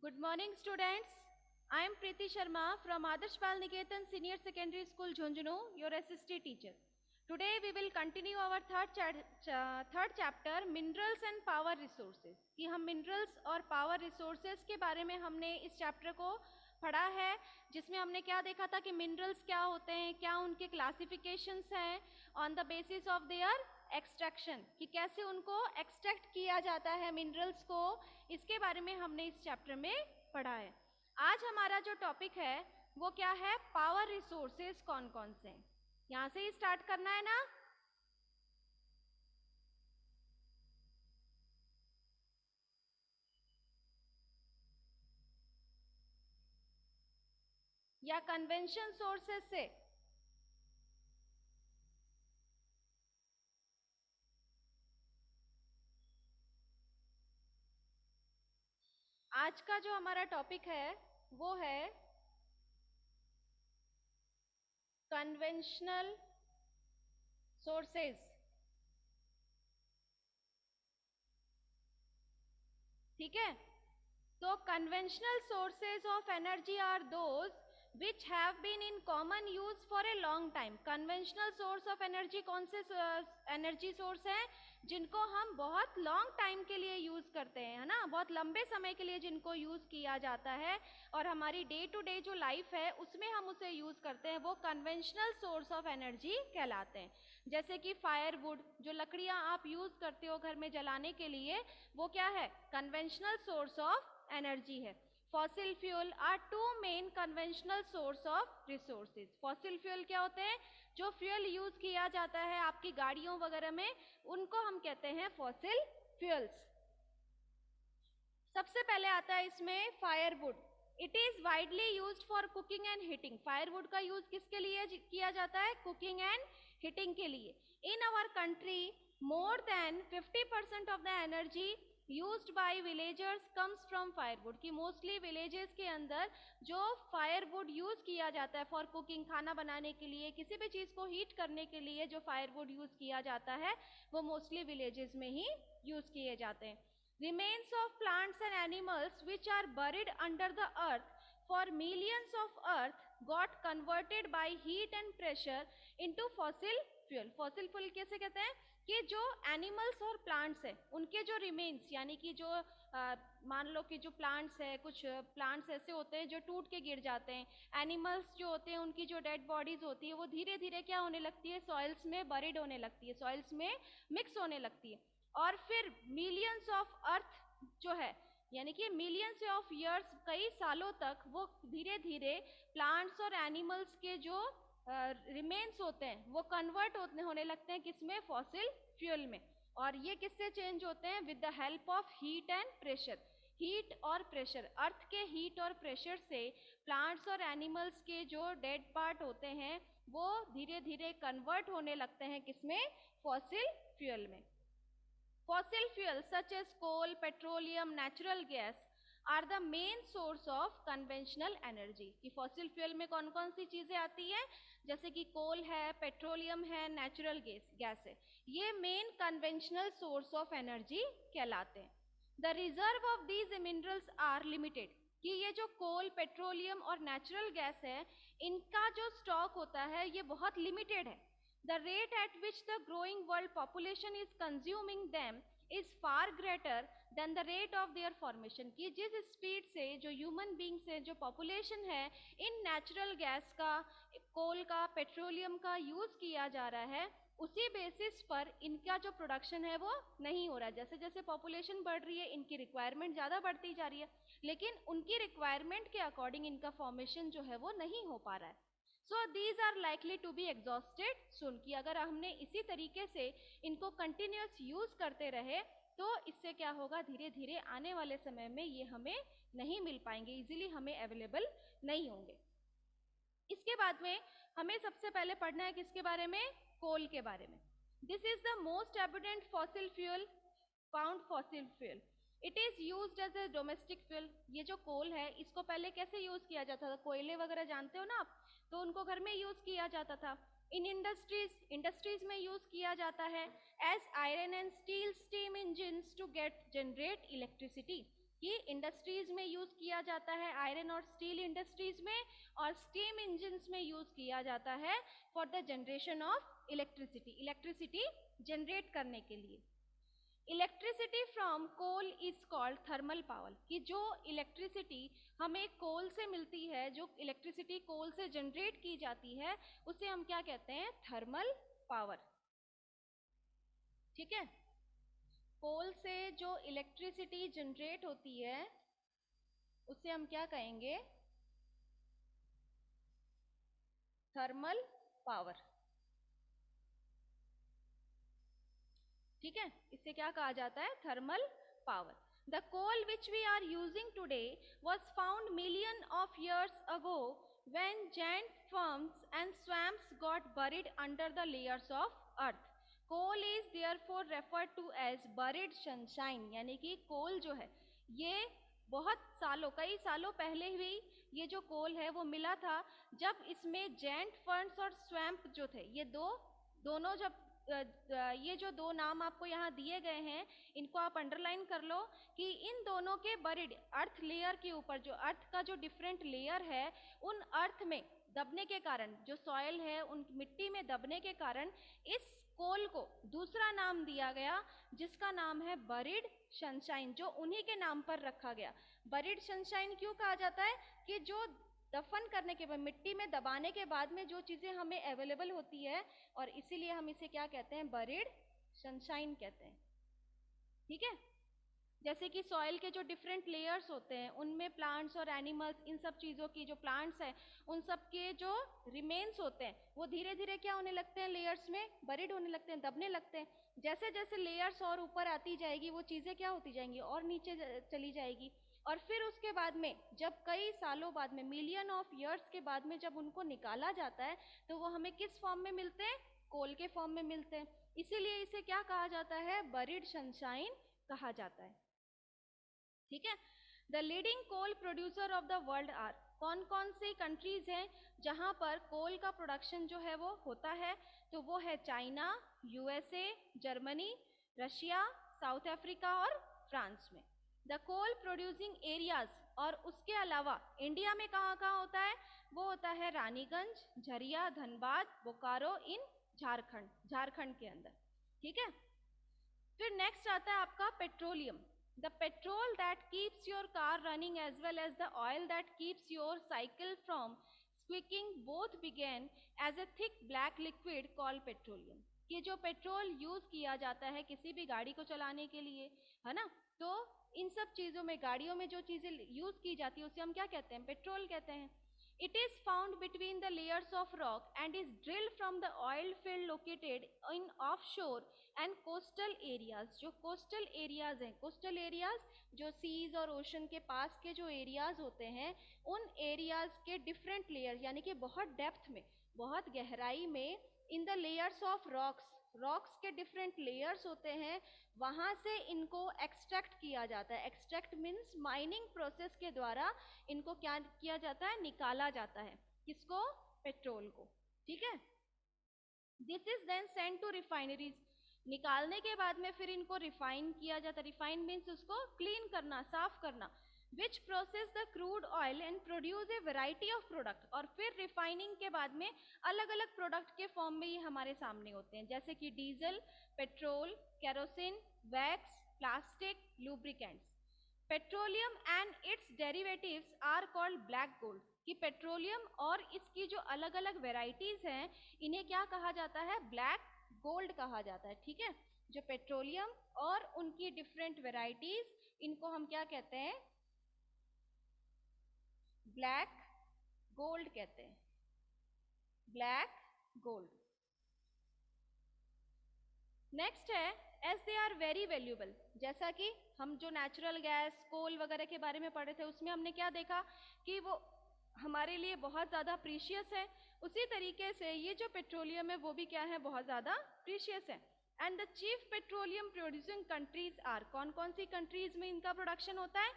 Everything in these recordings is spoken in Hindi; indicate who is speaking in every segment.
Speaker 1: Good morning, students. I am Preeti Sharma from Adarsh Pal Niketan Senior Secondary School, Jhunjhunu, your SST teacher. Today we will continue our third chapter, Minerals and Power Resources. कि हम minerals और power resources के बारे में हमने इस चैप्टर को पढ़ा है, जिसमें हमने क्या देखा था कि मिनरल्स क्या होते हैं, क्या उनके क्लासिफिकेशंस हैं on the basis of their extraction, कि कैसे उनको एक्सट्रैक्ट किया जाता है मिनरल्स को, इसके बारे में हमने इस चैप्टर में पढ़ा है। आज हमारा जो टॉपिक है वो क्या है, पावर रिसोर्सेज कौन कौन से हैं। यहाँ से ही स्टार्ट करना है ना। या कन्वेंशन सोर्सेज से। आज का जो हमारा टॉपिक है वो है कन्वेंशनल सोर्सेज। ठीक है, तो conventional sources of energy are those which have been in common use for a long time. Conventional source of energy कौन से एनर्जी सोर्स हैं जिनको हम बहुत लॉन्ग टाइम के लिए यूज करते हैं, है ना, बहुत लंबे समय के लिए जिनको यूज किया जाता है और हमारी डे टू डे जो लाइफ है उसमें हम उसे यूज करते हैं, वो कन्वेंशनल सोर्स ऑफ एनर्जी कहलाते हैं। जैसे कि फायरवुड, जो लकड़ियां आप यूज करते हो घर में जलाने के लिए, वो क्या है, कन्वेंशनल सोर्स ऑफ एनर्जी है। Fossil fuel are two main conventional source of resources. Fossil fuel क्या होते हैं, जो फ्यूल यूज किया जाता है आपकी गाड़ियों वगैरह में, उनको हम कहते हैं फॉसिल फ्यूल्स। सबसे पहले आता है इसमें firewood. It is widely used for cooking and heating. Firewood का यूज किसके लिए किया जाता है, कुकिंग एंड हीटिंग के लिए। In our country more than 50% of the energy used by villagers comes from firewood. की मोस्टली विलेजेस के अंदर जो फायरवुड यूज किया जाता है फॉर कुकिंग, खाना बनाने के लिए, किसी भी चीज को हीट करने के लिए जो फायरवुड यूज किया जाता है वो मोस्टली विलेजेस में ही यूज किए जाते हैं। Remains of plants and animals which are buried under the earth for millions of earth got converted by heat and pressure into fossil fuel. Fossil fuel कैसे कहते हैं, कि जो एनिमल्स और प्लांट्स है उनके जो रिमेन्स, यानी कि जो मान लो कि जो प्लांट्स है, कुछ प्लांट्स ऐसे होते हैं जो टूट के गिर जाते हैं, एनिमल्स जो होते हैं उनकी जो डेड बॉडीज होती है वो धीरे धीरे क्या होने लगती है, सॉइल्स में बरीड होने लगती है, सॉइल्स में मिक्स होने लगती है, और फिर मिलियंस ऑफ अर्थ जो है, यानी कि मिलियंस ऑफ ईयर्स, कई सालों तक वो धीरे धीरे प्लांट्स और एनिमल्स के जो रिमेन्स होते हैं वो कन्वर्ट होने लगते हैं किसमें, फॉसिल फ्यूल में। और ये किससे चेंज होते हैं, with the help of heat and pressure. Heat और प्रेशर, अर्थ के हीट और प्रेशर से प्लांट्स और एनिमल्स के जो डेड पार्ट होते हैं वो धीरे धीरे कन्वर्ट होने लगते हैं किसमें, फॉसिल फ्यूल में। Fossil fuels such as coal, petroleum, natural gas are the main source of conventional energy। कि fossil fuel में कौन कौन सी चीजें आती हैं, जैसे कि कोल है, पेट्रोलियम है, नेचुरल गैस है, ये main conventional source of energy कहलाते हैं। The reserve of these minerals are limited. कि ये जो कोल, पेट्रोलियम और नेचुरल गैस है, इनका जो स्टॉक होता है ये बहुत लिमिटेड है। The rate at which the growing world population is consuming them is far greater than the rate of their formation। कि जिस स्पीड से जो ह्यूमन बींग से जो पॉपुलेशन है इन नेचुरल गैस का, कोल का, पेट्रोलियम का यूज किया जा रहा है, उसी बेसिस पर इनका जो प्रोडक्शन है वो नहीं हो रहा है। जैसे जैसे पॉपुलेशन बढ़ रही है इनकी रिक्वायरमेंट ज़्यादा बढ़ती जा रही है, लेकिन उनकी रिक्वायरमेंट के अकॉर्डिंग इनका फॉर्मेशन जो है वो नहीं हो पा रहा है। So these are likely to be exhausted soon. कि अगर हमने इसी तरीके से इनको कंटिन्यूस यूज करते रहे तो इससे क्या होगा, धीरे धीरे आने वाले समय में ये हमें नहीं मिल पाएंगे, इजीली हमें अवेलेबल नहीं होंगे। इसके बाद में हमें सबसे पहले पढ़ना है किसके बारे में, कोल के बारे में। This is the most abundant fossil fuel found fossil fuel. It is used as a domestic fuel. ये जो कोल है इसको पहले कैसे यूज किया जाता था, कोयले वगैरह जानते हो ना आप, तो उनको घर में यूज किया जाता था। इन इंडस्ट्रीज में यूज किया जाता है as iron and steel steam engines to get generate electricity. कि इंडस्ट्रीज में यूज किया जाता है, आयरन और स्टील इंडस्ट्रीज में, और स्टीम इंजिन्स में यूज किया जाता है for the generation of electricity, electricity generate करने के लिए। Electricity from coal is called thermal power, कि जो इलेक्ट्रिसिटी हमें कोल से मिलती है, जो इलेक्ट्रिसिटी कोल से जनरेट की जाती है, उसे हम क्या कहते हैं? Thermal power. ठीक है, कोल से जो इलेक्ट्रिसिटी जनरेट होती है उसे हम क्या कहेंगे? Thermal power. ठीक है, इसे क्या कहा जाता है? Thermal power. The coal which we are using today was found million of years ago when giant firms and swamps got buried under the layers of earth. Coal is therefore referred to as buried sunshine, यानी कि कोल जो है ये बहुत सालों, कई सालों पहले ही ये जो कोल है वो मिला था, जब इसमें जेंट फर्न्स और स्वैम्प जो थे, ये दोनों जब ये जो दो नाम आपको यहाँ दिए गए हैं, इनको आप अंडरलाइन कर लो कि इन दोनों के बरिड अर्थ लेयर के ऊपर, जो अर्थ का जो डिफरेंट लेयर है, उन अर्थ में दबने के कारण, जो सॉइल है उन मिट्टी में दबने के कारण इस कोल को दूसरा नाम दिया गया, जिसका नाम है बरिड सनशाइन, जो उन्हीं के नाम पर रखा गया। बरिड सनशाइन क्यों कहा जाता है? कि जो दफन करने के बाद, मिट्टी में दबाने के बाद में जो चीजें हमें अवेलेबल होती है, और इसीलिए हम इसे क्या कहते हैं? बरिड सनशाइन कहते हैं। ठीक है, जैसे कि सॉइल के जो डिफरेंट लेयर्स होते हैं, उनमें प्लांट्स और एनिमल्स, इन सब चीज़ों की, जो प्लांट्स हैं उन सब के जो रिमेन्स होते हैं वो धीरे धीरे क्या होने लगते हैं? लेयर्स में बरिड होने लगते हैं, दबने लगते हैं। जैसे जैसे लेयर्स और ऊपर आती जाएगी वो चीज़ें क्या होती जाएंगी? और नीचे चली जाएगी। और फिर उसके बाद में जब कई सालों बाद में, मिलियन ऑफ ईयर्स के बाद में जब उनको निकाला जाता है, तो वो हमें किस फॉर्म में मिलते हैं? कोल के फॉर्म में मिलते हैं। इसीलिए इसे क्या कहा जाता है? बरिड सनशाइन कहा जाता है। ठीक है, the leading coal producer of the world are, कौन कौन सी कंट्रीज हैं जहां पर कोल का प्रोडक्शन जो है वो होता है? तो वो है China, USA, Germany, Russia, south Africa और फ्रांस में। द कोल प्रोड्यूसिंग एरियाज, और उसके अलावा इंडिया में कहाँ कहाँ होता है? वो होता है रानीगंज, झरिया, धनबाद, बोकारो इन झारखंड, झारखंड के अंदर। ठीक है, फिर नेक्स्ट आता है आपका petroleum. The petrol that keeps your car running as well as the oil that keeps your cycle from squeaking both began as a thick black liquid called petroleum. कि जो पेट्रोल यूज किया जाता है किसी भी गाड़ी को चलाने के लिए, है ना, तो इन सब चीज़ों में, गाड़ियों में जो चीज़ें यूज की जाती है उसे हम क्या कहते हैं? पेट्रोल कहते हैं। It is found between the layers of rock and is drilled from the oil field located in offshore and coastal areas. जो कोस्टल एरियाज हैं, कोस्टल एरियाज जो सीज और ओशन के पास के जो एरियाज होते हैं, उन एरियाज के डिफरेंट लेयर, यानी कि बहुत डेप्थ में, बहुत गहराई में, in the layers of rocks, rocks के डिफरेंट लेयर्स होते हैं, वहाँ से इनको एक्सट्रैक्ट किया जाता है। एक्सट्रैक्ट मीन्स माइनिंग प्रोसेस के द्वारा इनको क्या किया जाता है? निकाला जाता है। किसको? पेट्रोल को। ठीक है, this is then send to refineries. निकालने के बाद में फिर इनको रिफाइन किया जाता है। रिफाइन मीन्स उसको क्लीन करना, साफ करना। Which process the crude oil and produce a variety of product, और फिर रिफाइनिंग के बाद में अलग अलग प्रोडक्ट के फॉर्म में ये हमारे सामने होते हैं, जैसे कि diesel, petrol, kerosene, wax, plastic, lubricants. Petroleum and its derivatives are called black gold, कि पेट्रोलियम और इसकी जो अलग अलग वेराइटीज हैं इन्हें क्या कहा जाता है? ब्लैक गोल्ड कहा जाता है। ठीक है, जो पेट्रोलियम और उनकी डिफरेंट वेराइटीज, इनको हम क्या कहते हैं? ब्लैक गोल्ड कहते हैं, ब्लैक गोल्ड। नेक्स्ट है as they are very valuable. जैसा कि हम जो नेचुरल गैस, कोल वगैरह के बारे में पढ़े थे, उसमें हमने क्या देखा कि वो हमारे लिए बहुत ज़्यादा प्रीशियस है। उसी तरीके से ये जो पेट्रोलियम है वो भी क्या है? बहुत ज़्यादा प्रीशियस है। And the chief petroleum producing countries are, कौन कौन सी कंट्रीज में इनका प्रोडक्शन होता है?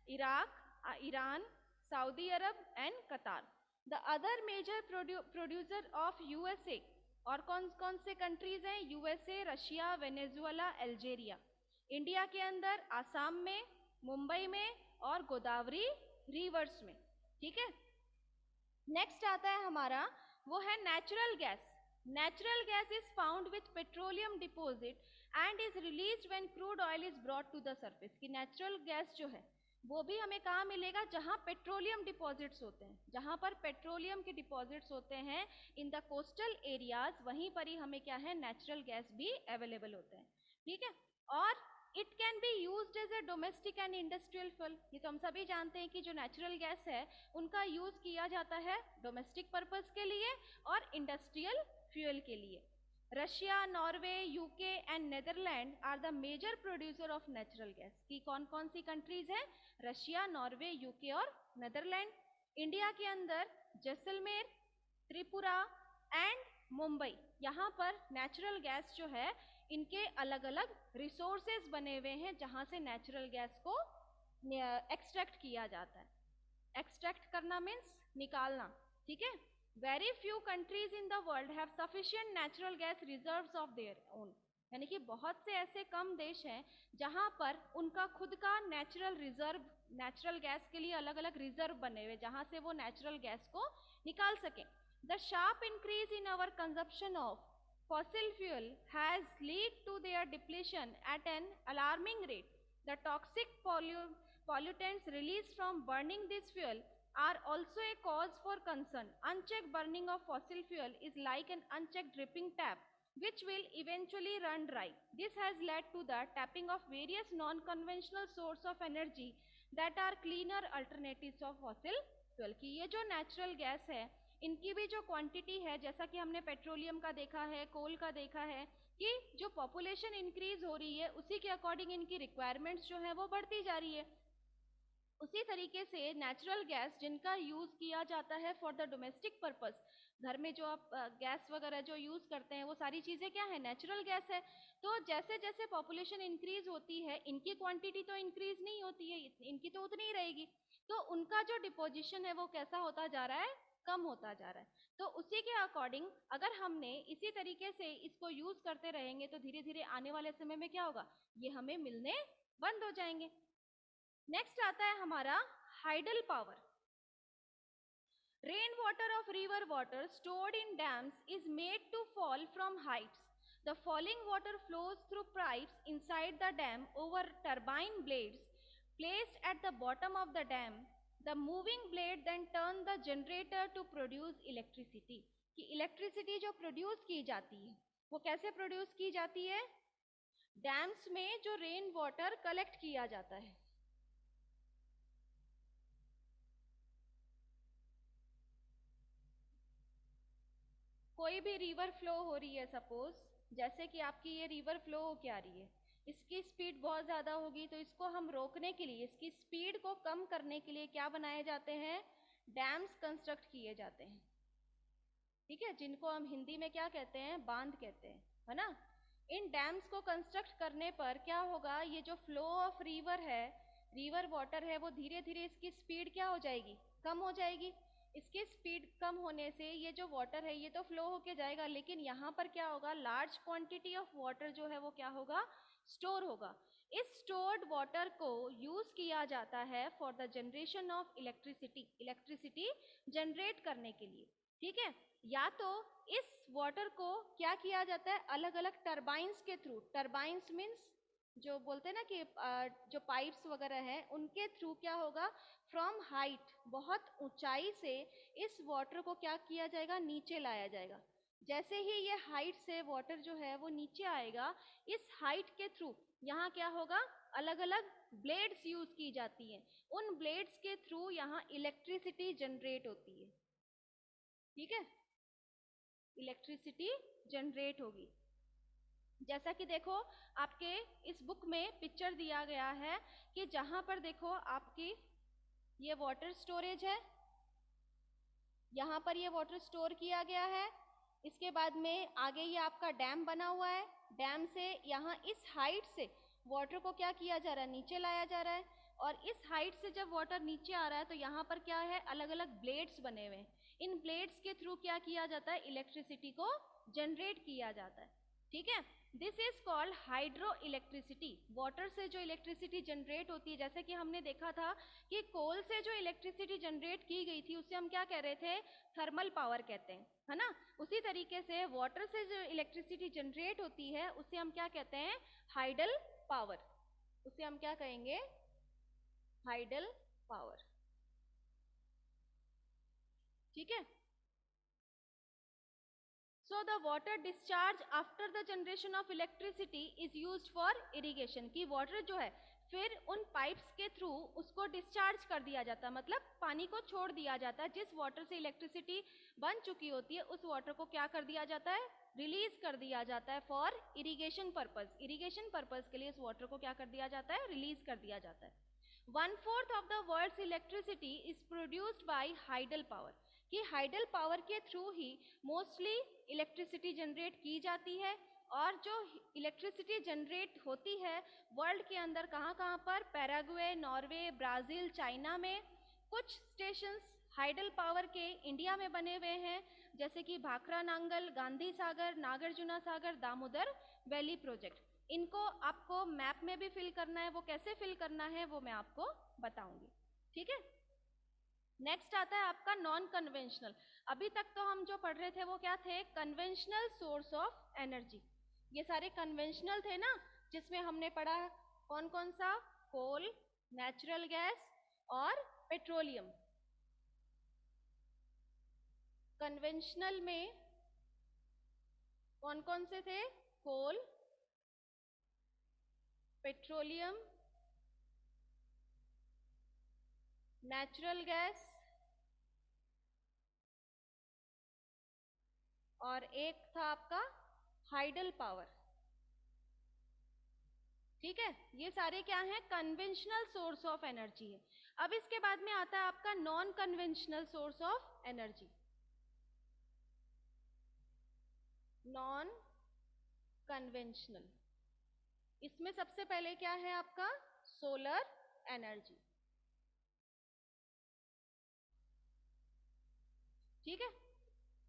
Speaker 1: Iraq, Iran, Saudi Arabia and Qatar. The other major producer of USA, और कौन कौन से कंट्रीज हैं? USA, Russia, Venezuela, Algeria. India के अंदर आसाम में, मुंबई में और गोदावरी रिवर्स में। ठीक है, नेक्स्ट आता है हमारा, वो है natural gas. Natural gas is found with petroleum deposit and is released when crude oil is brought to the surface. कि नेचुरल गैस जो है वो भी हमें कहाँ मिलेगा, जहाँ पेट्रोलियम डिपॉजिट्स होते हैं, जहाँ पर पेट्रोलियम के डिपॉजिट्स होते हैं इन द कोस्टल एरियाज, वहीं पर ही हमें क्या है, नेचुरल गैस भी अवेलेबल होते हैं। ठीक है, और it can be used as a domestic and industrial fuel. ये तो हम सभी जानते हैं कि जो नेचुरल गैस है उनका यूज किया जाता है डोमेस्टिक पर्पस के लिए और इंडस्ट्रियल फ्यूल के लिए। Russia, Norway, UK and Netherland are the major producer of natural gas. की कौन कौन सी कंट्रीज हैं, रशिया, नॉर्वे, यूके और नेदरलैंड। इंडिया के अंदर जैसलमेर, त्रिपुरा एंड मुंबई, यहाँ पर नेचुरल गैस जो है इनके अलग अलग रिसोर्सेज बने हुए हैं जहाँ से नेचुरल गैस को एक्सट्रैक्ट किया जाता है। एक्सट्रैक्ट करना मीन्स निकालना। ठीक है, very few countries in the world have sufficient natural gas reserves of their own. यानी कि बहुत से ऐसे कम देश हैं जहाँ पर उनका खुद का नेचुरल रिजर्व, नेचुरल गैस के लिए अलग अलग रिजर्व बने हुए जहाँ से वो नेचुरल गैस को निकाल सकें। The sharp increase in our consumption of fossil fuel has led to their depletion at an alarming rate. The toxic pollutants released from burning this fuel are also a cause for concern. Unchecked burning of fossil fuel is like an unchecked dripping tap, which will eventually run dry. This has led to the tapping of various non-conventional sources of energy that are cleaner alternatives of fossil fuel. कि ये जो natural gas है इनकी भी जो क्वांटिटी है, जैसा कि हमने पेट्रोलियम का देखा है, कोल का देखा है, कि जो पॉपुलेशन इंक्रीज हो रही है उसी के अकॉर्डिंग इनकी रिक्वायरमेंट्स जो है वो बढ़ती जा रही है। उसी तरीके से नेचुरल गैस जिनका यूज किया जाता है फॉर द डोमेस्टिक पर्पस, घर में जो आप गैस वगैरह जो यूज करते हैं वो सारी चीजें क्या है, नेचुरल गैस है। तो जैसे जैसे पॉपुलेशन इंक्रीज होती है इनकी क्वांटिटी तो इंक्रीज नहीं होती है, इनकी तो उतनी ही रहेगी, तो उनका जो डिपोजिशन है वो कैसा होता जा रहा है, कम होता जा रहा है। तो उसी के अकॉर्डिंग अगर हमने इसी तरीके से इसको यूज करते रहेंगे तो धीरे धीरे आने वाले समय में क्या होगा, ये हमें मिलने बंद हो जाएंगे। नेक्स्ट आता है हमारा hydel power. Rain water of river water stored in dams is made to fall from heights. The falling water flows through pipes inside the dam over turbine blades placed at the bottom of the dam. The moving blade then turn the generator to produce electricity. कि इलेक्ट्रिसिटी जो प्रोड्यूस की जाती है वो कैसे प्रोड्यूस की जाती है, डैम्स में जो रेन वाटर कलेक्ट किया जाता है। कोई भी रिवर फ्लो हो रही है, सपोज जैसे कि आपकी ये रिवर फ्लो हो के आ रही है, इसकी स्पीड बहुत ज़्यादा होगी, तो इसको हम रोकने के लिए, इसकी स्पीड को कम करने के लिए क्या बनाए जाते हैं, डैम्स कंस्ट्रक्ट किए जाते हैं। ठीक है, जिनको हम हिंदी में क्या कहते हैं, बांध कहते हैं, है ना। इन डैम्स को कंस्ट्रक्ट करने पर क्या होगा, ये जो फ्लो ऑफ रिवर है, रिवर वाटर है, वो धीरे धीरे इसकी स्पीड क्या हो जाएगी, कम हो जाएगी। इसकी स्पीड कम होने से ये जो वाटर है ये तो फ्लो होके जाएगा, लेकिन यहाँ पर क्या होगा, लार्ज क्वांटिटी ऑफ वाटर जो है वो क्या होगा, स्टोर होगा। इस स्टोर्ड वाटर को यूज किया जाता है for the generation of electricity, electricity generate करने के लिए। ठीक है, या तो इस वाटर को क्या किया जाता है, अलग अलग टर्बाइंस के थ्रू, टर्बाइंस मीन्स जो बोलते हैं ना कि जो पाइप्स वगैरह हैं उनके थ्रू क्या होगा, फ्रॉम हाइट, बहुत ऊंचाई से इस वाटर को क्या किया जाएगा, नीचे लाया जाएगा। जैसे ही ये हाइट से वाटर जो है वो नीचे आएगा, इस हाइट के थ्रू यहाँ क्या होगा, अलग अलग ब्लेड्स यूज की जाती हैं, उन ब्लेड्स के थ्रू यहाँ इलेक्ट्रिसिटी जनरेट होती है। ठीक है, इलेक्ट्रिसिटी जनरेट होगी। जैसा कि देखो आपके इस बुक में पिक्चर दिया गया है कि जहां पर देखो आपकी ये वाटर स्टोरेज है, यहाँ पर ये वाटर स्टोर किया गया है, इसके बाद में आगे ये आपका डैम बना हुआ है, डैम से यहाँ इस हाइट से वाटर को क्या किया जा रहा है, नीचे लाया जा रहा है, और इस हाइट से जब वाटर नीचे आ रहा है तो यहाँ पर क्या है, अलग अलग ब्लेड्स बने हुए हैं, इन ब्लेड्स के थ्रू क्या किया जाता है, इलेक्ट्रिसिटी को जनरेट किया जाता है। ठीक है, this is called hydro electricity. Water से जो इलेक्ट्रिसिटी जनरेट होती है, जैसे कि हमने देखा था कि कोल से जो इलेक्ट्रिसिटी जनरेट की गई थी उसे हम क्या कह रहे थे, थर्मल पावर कहते हैं, है ना। उसी तरीके से वाटर से जो इलेक्ट्रिसिटी जनरेट होती है उसे हम क्या कहते हैं, हाइडल पावर। उसे हम क्या कहेंगे, हाइडल पावर। ठीक है। So the water discharge after the generation of electricity is used for irrigation। की वाटर जो है फिर उन पाइप्स के थ्रू उसको डिस्चार्ज कर दिया जाता है, मतलब पानी को छोड़ दिया जाता है। जिस वाटर से इलेक्ट्रिसिटी बन चुकी होती है उस वाटर को क्या कर दिया जाता है, रिलीज कर दिया जाता है for irrigation purpose. Irrigation purpose के लिए इस वाटर को क्या कर दिया जाता है, रिलीज कर दिया जाता है। 1/4 of the world's electricity is produced by hydel power. कि हाइडल पावर के थ्रू ही मोस्टली इलेक्ट्रिसिटी जनरेट की जाती है। और जो इलेक्ट्रिसिटी जनरेट होती है वर्ल्ड के अंदर कहाँ कहाँ पर, पैराग्वे, नॉर्वे, ब्राज़ील, चाइना में। कुछ स्टेशंस हाइडल पावर के इंडिया में बने हुए हैं, जैसे कि भाखरा नांगल, गांधी सागर, नागार्जुना सागर, दामोदर वैली प्रोजेक्ट। इनको आपको मैप में भी फिल करना है, वो कैसे फिल करना है वो मैं आपको बताऊंगी। ठीक है। नेक्स्ट आता है आपका नॉन कन्वेंशनल। अभी तक तो हम जो पढ़ रहे थे वो क्या थे, कन्वेंशनल सोर्स ऑफ एनर्जी। ये सारे कन्वेंशनल थे ना, जिसमें हमने पढ़ा कौन कौन सा, कोल, नेचुरल गैस और पेट्रोलियम। कन्वेंशनल में कौन कौन से थे, कोल, पेट्रोलियम, नेचुरल गैस और एक था आपका हाइडल पावर। ठीक है। ये सारे क्या हैं, कन्वेंशनल सोर्स ऑफ एनर्जी है। अब इसके बाद में आता है आपका non conventional source of energy. Non conventional, इसमें सबसे पहले क्या है आपका, सोलर एनर्जी। ठीक है।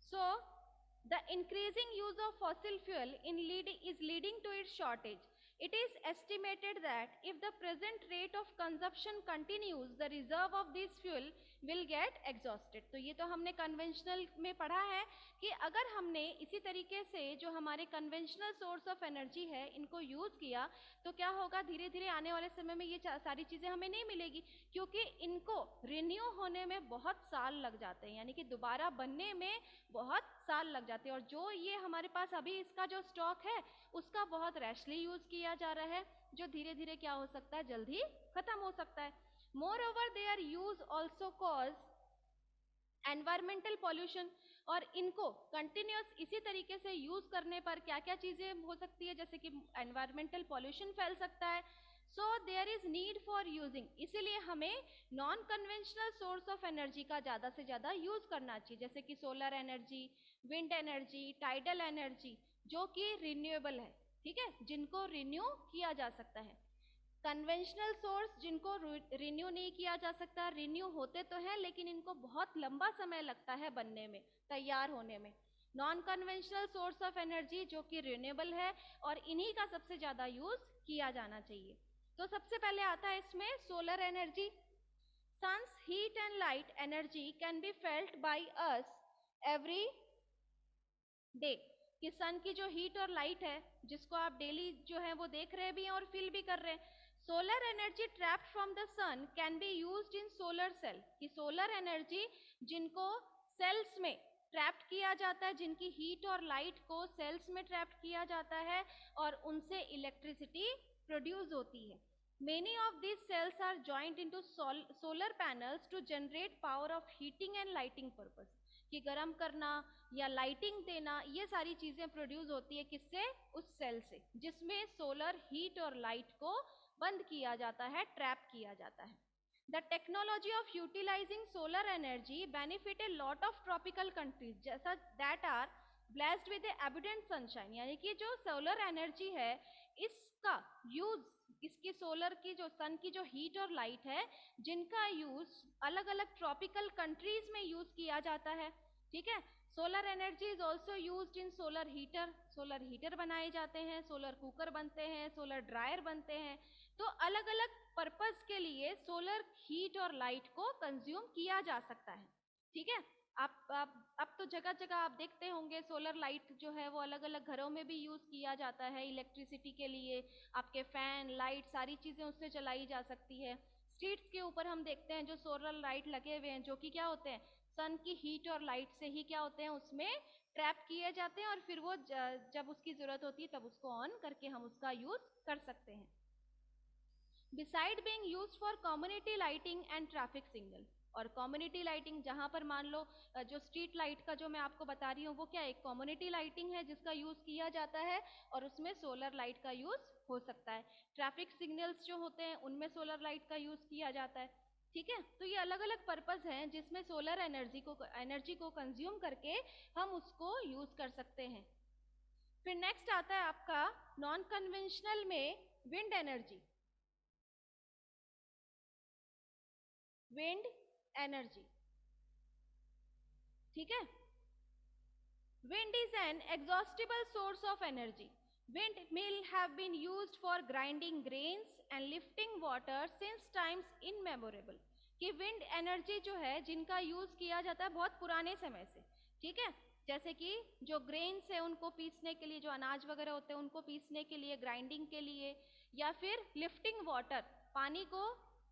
Speaker 1: So the increasing use of fossil fuel is leading to its shortage. It is estimated that if the present rate of consumption continues, the reserve of this fuel will get exhausted। तो ये तो हमने कन्वेंशनल में पढ़ा है कि अगर हमने इसी तरीके से जो हमारे कन्वेंशनल सोर्स ऑफ एनर्जी है इनको यूज किया तो क्या होगा, धीरे धीरे आने वाले समय में ये सारी चीजें हमें नहीं मिलेगी, क्योंकि इनको रिन्यू होने में बहुत साल लग जाते हैं, यानी कि दोबारा बनने में बहुत साल लग जाते हैं। और जो ये हमारे पास अभी इसका जो स्टॉक है उसका बहुत रैशली यूज किया जा रहा है, जो धीरे धीरे क्या हो सकता है, जल्दी खत्म हो सकता है। Moreover their use also cause environmental pollution. और इनको कंटिन्यूस इसी तरीके से यूज करने पर क्या क्या चीजें हो सकती है, जैसे कि एनवायरमेंटल पॉल्यूशन फैल सकता है। So there is need for using, इसीलिए हमें non conventional source of energy का ज्यादा से ज्यादा यूज करना चाहिए, जैसे कि solar energy, wind energy, tidal energy, जो कि रिन्यूएबल है। ठीक है, जिनको रिन्यू किया जा सकता है। कन्वेंशनल सोर्स जिनको रिन्यू नहीं किया जा सकता, रिन्यू होते तो हैं लेकिन इनको बहुत लंबा समय लगता है बनने में, तैयार होने में। Non conventional source of energy जो कि रिन्यूएबल है और इन्हीं का सबसे ज्यादा यूज किया जाना चाहिए। तो सबसे पहले आता है इसमें solar energy. Sun's heat and light energy can be felt by us every day. कि सन की जो हीट और लाइट है जिसको आप डेली जो है वो देख रहे भी हैं और फील भी कर रहे हैं। Solar energy trapped from the sun can be used in solar cell. कि सोलर एनर्जी जिनको सेल्स में ट्रैप्ड किया जाता है, जिनकी हीट और लाइट को सेल्स में ट्रैप्ड किया जाता है और उनसे इलेक्ट्रिसिटी प्रोड्यूस होती है। Many of these cells are joined into solar panels to generate power of heating and lighting purpose। कि गर्म करना या लाइटिंग देना, ये सारी चीजें प्रोड्यूस होती है किससे, उस सेल से जिसमें सोलर हीट और लाइट को बंद किया जाता है, ट्रैप किया जाता है। The technology of utilizing solar energy benefit a lot of tropical countries जैसा that are blessed with abundant sunshine. यानी कि जो सोलर एनर्जी है इसका यूज, इसकी सोलर की जो सन की जो हीट और लाइट है जिनका यूज अलग अलग ट्रॉपिकल कंट्रीज में यूज किया जाता है। ठीक है। Solar energy is also used in solar heater. Solar heater बनाए जाते हैं, सोलर कुकर बनते हैं, सोलर ड्रायर बनते हैं। तो अलग अलग पर्पस के लिए सोलर हीट और लाइट को कंज्यूम किया जा सकता है। ठीक है, आप तो जगह जगह आप देखते होंगे सोलर लाइट जो है वो अलग अलग घरों में भी यूज किया जाता है इलेक्ट्रिसिटी के लिए। आपके फैन लाइट सारी चीजें उससे चलाई जा सकती है। स्ट्रीट्स के ऊपर हम देखते हैं जो सोलर लाइट लगे हुए हैं, जो कि क्या होते हैं, सन की हीट और लाइट से ही क्या होते हैं, उसमें ट्रैप किए जाते हैं, और फिर वो जब उसकी जरूरत होती है तब उसको ऑन करके हम उसका यूज कर सकते हैं। Beside being used for community lighting and traffic signal, और कम्युनिटी लाइटिंग जहां पर मान लो जो स्ट्रीट लाइट का जो मैं आपको बता रही हूँ वो क्या एक कम्युनिटी लाइटिंग है जिसका यूज किया जाता है, और उसमें सोलर लाइट का यूज हो सकता है। ट्रैफिक सिग्नल्स जो होते हैं उनमें सोलर लाइट का यूज किया जाता है। ठीक है, तो ये अलग अलग पर्पस हैं जिसमें सोलर एनर्जी को कंज्यूम करके हम उसको यूज कर सकते हैं। फिर नेक्स्ट आता है आपका नॉन कन्वेंशनल में विंड एनर्जी। विंड एनर्जी, ठीक है, wind is an exhaustible source of energy. Windmill have been used for grinding grains and lifting water since times immemorable. कि विंड एनर्जी जो है जिनका यूज किया जाता है बहुत पुराने समय से। ठीक है, जैसे कि जो ग्रेन्स है उनको पीसने के लिए, जो अनाज वगैरह होते हैं उनको पीसने के लिए, ग्राइंडिंग के लिए, या फिर लिफ्टिंग वाटर पानी को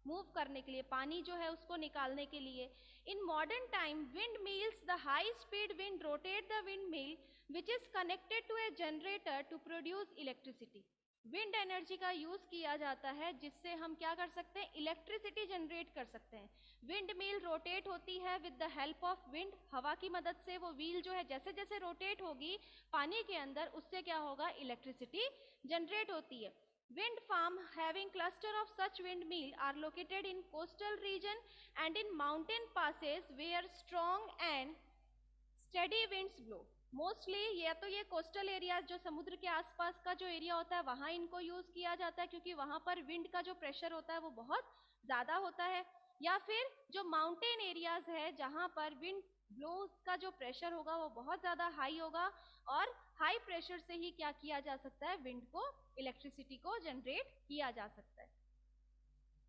Speaker 1: मूव करने के लिए, पानी जो है उसको निकालने के लिए। In modern time, windmills, the high-speed wind rotate the windmill, which is connected to a generator to produce electricity. Wind energy का यूज किया जाता है जिससे हम क्या कर सकते हैं, इलेक्ट्रिसिटी जनरेट कर सकते हैं। विंड मिल रोटेट होती है with the help of wind, हवा की मदद से वो व्हील जो है जैसे जैसे रोटेट होगी पानी के अंदर, उससे क्या होगा, इलेक्ट्रिसिटी जनरेट होती है। Wind farm having cluster of such windmill are located in coastal region and in mountain passes where strong and steady winds blow. Mostly या तो ये कोस्टल एरियाज जो समुद्र के आसपास का जो एरिया होता है वहां इनको यूज किया जाता है क्योंकि वहां पर विंड का जो प्रेशर होता है वो बहुत ज्यादा होता है। या फिर जो माउंटेन एरियाज है जहां पर विंड ब्लो का जो प्रेशर होगा वो बहुत ज्यादा हाई होगा, और हाई प्रेशर से ही क्या किया जा सकता है, विंड को, इलेक्ट्रिसिटी को जनरेट किया जा सकता है।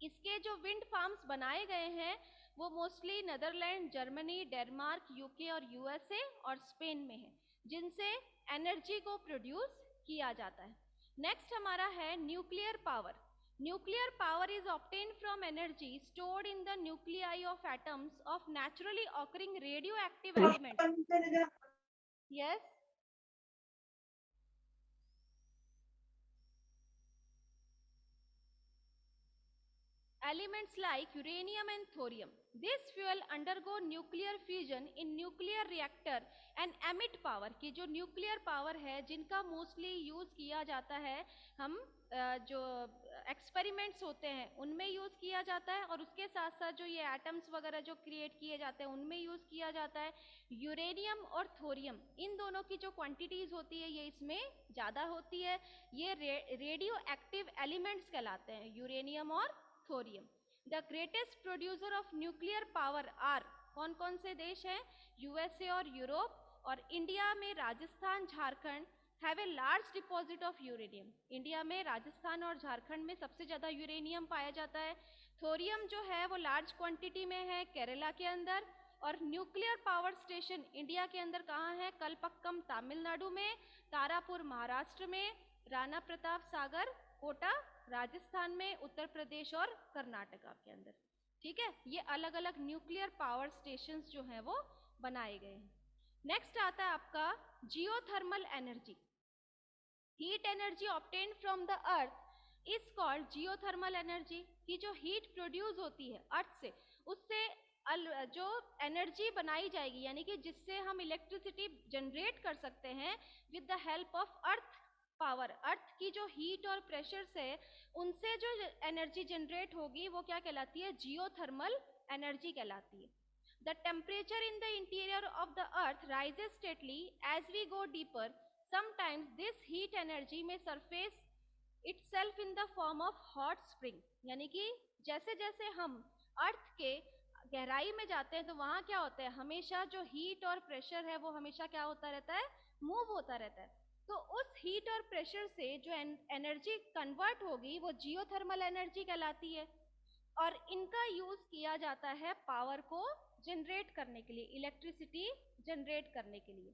Speaker 1: इसके जो विंड फार्म्स बनाए गए हैं वो mostly Netherland, Germany, Denmark, UK और यूएसए और स्पेन में है, जिनसे एनर्जी को प्रोड्यूस किया जाता है। नेक्स्ट हमारा है nuclear power. Nuclear power is obtained from energy stored in the nuclei of atoms of naturally occurring radio active elements. Yes, elements like uranium and thorium. This fuel undergo nuclear fusion in nuclear reactor and emit power, कि जो न्यूक्लियर पावर है जिनका मोस्टली यूज किया जाता है, हम जो एक्सपेरिमेंट्स होते हैं उनमें यूज किया जाता है, और उसके साथ साथ जो ये एटम्स वगैरह जो क्रिएट किए जाते हैं उनमें यूज किया जाता है। यूरेनियम और थोरियम, इन दोनों की जो क्वांटिटीज होती है ये इसमें ज्यादा होती है। ये रेडियो एक्टिव एलिमेंट्स कहलाते हैं, यूरेनियम और thorium. The greatest producer of nuclear power are, कौन कौन से देश हैं, यूएसए और यूरोप, और इंडिया में Rajasthan, Jharkhand have a large deposit of uranium. India में राजस्थान और झारखंड में सबसे ज्यादा यूरेनियम पाया जाता है। थोरियम जो है वो लार्ज क्वांटिटी में है केरला के अंदर, और न्यूक्लियर पावर स्टेशन इंडिया के अंदर कहाँ है, कलपक्कम तमिलनाडु में, तारापुर महाराष्ट्र में, राणा प्रताप सागर कोटा राजस्थान में, उत्तर प्रदेश और कर्नाटका के अंदर। ठीक है, ये अलग अलग न्यूक्लियर पावर स्टेशंस जो हैं वो बनाए गए हैं। नेक्स्ट आता है आपका geothermal energy. Heat energy obtained from the earth is called geothermal energy. की जो हीट प्रोड्यूस होती है अर्थ से, उससे जो एनर्जी बनाई जाएगी, यानी कि जिससे हम इलेक्ट्रिसिटी जनरेट कर सकते हैं with the help of earth power, earth की जो हीट और प्रेशर से उनसे जो एनर्जी जनरेट होगी वो क्या कहलाती है, जियोथर्मल एनर्जी कहलाती है। The temperature in the interior of the earth rises steadily as we go deeper. Sometimes this heat energy में surface itself in the form of hot spring, यानी कि जैसे जैसे हम अर्थ के गहराई में जाते हैं तो वहां क्या होता है, हमेशा जो हीट और प्रेशर है वो हमेशा क्या होता रहता है, मूव होता रहता है। तो उस हीट और प्रेशर से जो एनर्जी कन्वर्ट होगी वो जियोथर्मल एनर्जी कहलाती है, और इनका यूज किया जाता है पावर को जनरेट करने के लिए, इलेक्ट्रिसिटी जनरेट करने के लिए।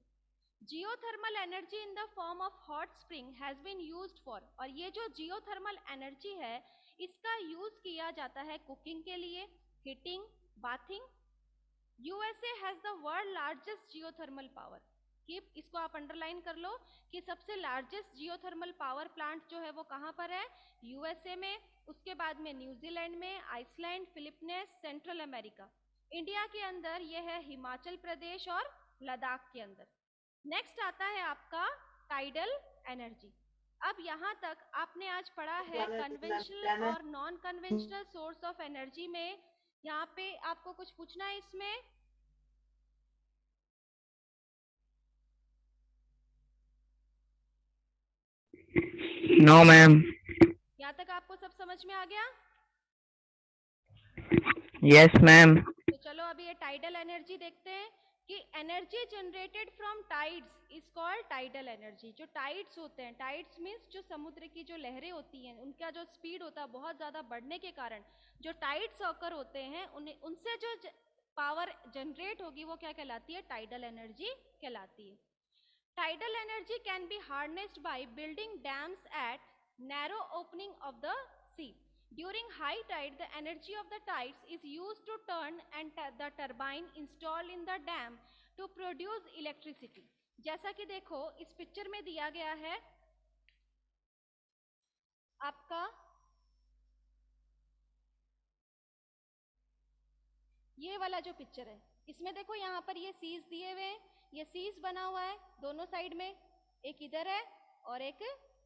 Speaker 1: Geothermal energy in the form of hot spring has been used for, और ये जो जियोथर्मल एनर्जी है इसका यूज किया जाता है कुकिंग के लिए, heating, bathing. USA has the world largest geothermal power, कि इसको आप अंडरलाइन कर लो कि सबसे लार्जेस्ट जियोथर्मल पावर प्लांट जो है वो कहाँ पर है, यूएसए में, उसके बाद में न्यूजीलैंड में, Iceland, Philippines, Central America. India के अंदर ये है हिमाचल प्रदेश और लद्दाख के अंदर। नेक्स्ट आता है आपका टाइडल एनर्जी। अब यहाँ तक आपने आज पढ़ा है कन्वेंशनल और non conventional source of energy में। यहाँ पे आपको कुछ पूछना है इसमें?
Speaker 2: No ma'am.
Speaker 1: यहाँ तक आपको सब समझ में आ गया?
Speaker 2: Yes ma'am.
Speaker 1: तो चलो अभी ये टाइडल एनर्जी देखते हैं कि energy generated from tides is called tidal energy. जो टाइड्स होते हैं, टाइड्स मीन्स जो समुद्र की जो लहरें होती हैं उनका जो स्पीड होता है बहुत ज़्यादा बढ़ने के कारण जो टाइड्स ऑकर होते हैं उनसे जो पावर जनरेट होगी वो क्या कहलाती है, टाइडल एनर्जी कहलाती है। Tidal energy can be harnessed by building dams at narrow opening of the sea. During high tide, the energy of the tides is used to turn and the turbine installed in the dam to produce electricity. जैसा कि देखो इस पिक्चर में दिया गया है आपका ये वाला जो पिक्चर है, इसमें देखो यहाँ पर ये सीज दिए हुए हैं, ये सीज बना हुआ है दोनों साइड में, एक इधर है और एक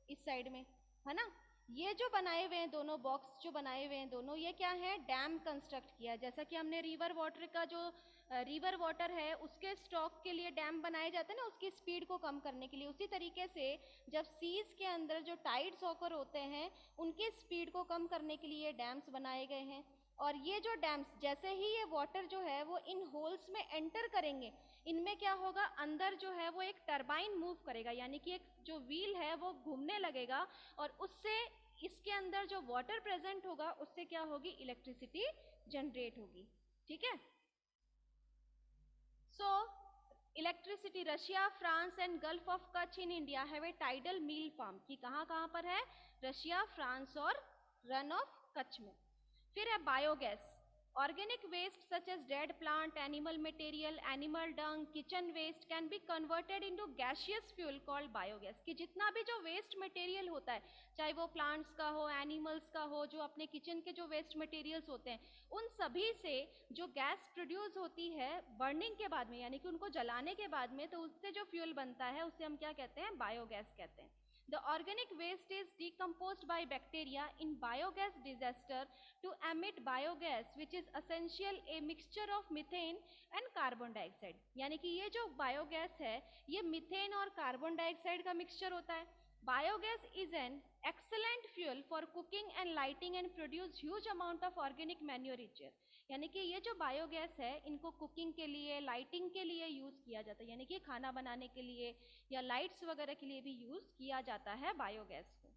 Speaker 1: इस साइड में, है ना। ये जो बनाए हुए हैं दोनों बॉक्स जो बनाए हुए हैं दोनों, ये क्या है, डैम कंस्ट्रक्ट किया। जैसा कि हमने रिवर वाटर का जो रिवर वाटर है उसके स्टॉक के लिए डैम बनाए जाते हैं ना, उसकी स्पीड को कम करने के लिए, उसी तरीके से जब सीज के अंदर जो टाइड्स ऑकर होते हैं उनकी स्पीड को कम करने के लिए डैम्स बनाए गए हैं। और ये जो डैम्स जैसे ही ये वाटर जो है वो इन होल्स में एंटर करेंगे, इनमें क्या होगा, अंदर जो है वो एक टरबाइन मूव करेगा, यानी कि एक जो व्हील है वो घूमने लगेगा, और उससे इसके अंदर जो वाटर प्रेजेंट होगा उससे क्या होगी, इलेक्ट्रिसिटी जनरेट होगी। ठीक है। So electricity, Russia, France and Gulf of Kutch in India have a tidal mill farm, कि कहाँ कहाँ पर है, रशिया, फ्रांस और रन ऑफ कच्छ में। फिर है biogas. Organic waste such as dead plant, animal material, animal dung, kitchen waste can be converted into gaseous fuel called biogas. कि जितना भी जो वेस्ट मटेरियल होता है, चाहे वो प्लांट्स का हो, एनिमल्स का हो, जो अपने किचन के जो वेस्ट मटेरियल्स होते हैं, उन सभी से जो गैस प्रोड्यूस होती है बर्निंग के बाद में, यानी कि उनको जलाने के बाद में, तो उससे जो फ्यूल बनता है उससे हम क्या कहते हैं, बायोगैस कहते हैं। The organic waste is decomposed by bacteria in biogas digester to emit biogas, which is essential a mixture of methane and carbon dioxide. यानी कि ये जो बायोगैस है ये मीथेन और कार्बन डाइऑक्साइड का मिक्सचर होता है। Biogas is an excellent fuel for cooking and lighting and produce huge amount of organic manure each year. यानी कि ये जो बायोगैस है इनको कुकिंग के लिए, लाइटिंग के लिए यूज किया जाता है, यानी कि खाना बनाने के लिए या लाइट्स वगैरह के लिए भी यूज किया जाता है बायोगैस को।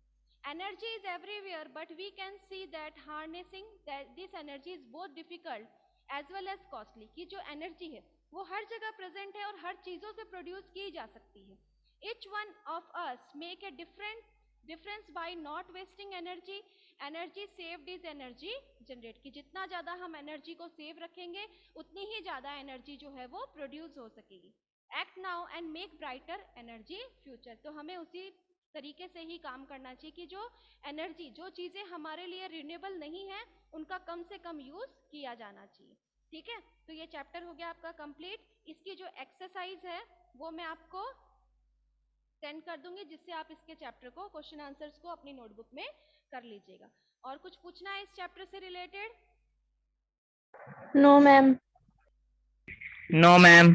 Speaker 1: Energy is everywhere but we can see that harnessing this energy is both difficult as well as costly. की जो एनर्जी है वो हर जगह प्रेजेंट है और हर चीजों से प्रोड्यूस की जा सकती है। Each one of us make a difference by not wasting energy. Energy saved is energy generate। कि जितना ज़्यादा हम एनर्जी को सेव रखेंगे उतनी ही ज़्यादा एनर्जी जो है वो प्रोड्यूस हो सकेगी। Act now and make brighter energy future। तो हमें उसी तरीके से ही काम करना चाहिए कि जो एनर्जी, जो चीज़ें हमारे लिए रिन्यूएबल नहीं है उनका कम से कम यूज़ किया जाना चाहिए। ठीक है, तो ये चैप्टर हो गया आपका कंप्लीट। इसकी जो एक्सरसाइज है वो मैं आपको सेंड कर दूंगी, जिससे आप इसके चैप्टर को, क्वेश्चन आंसर्स को अपनी नोटबुक में कर लीजिएगा। और कुछ पूछना है इस चैप्टर से related?
Speaker 2: No ma'am. No ma'am.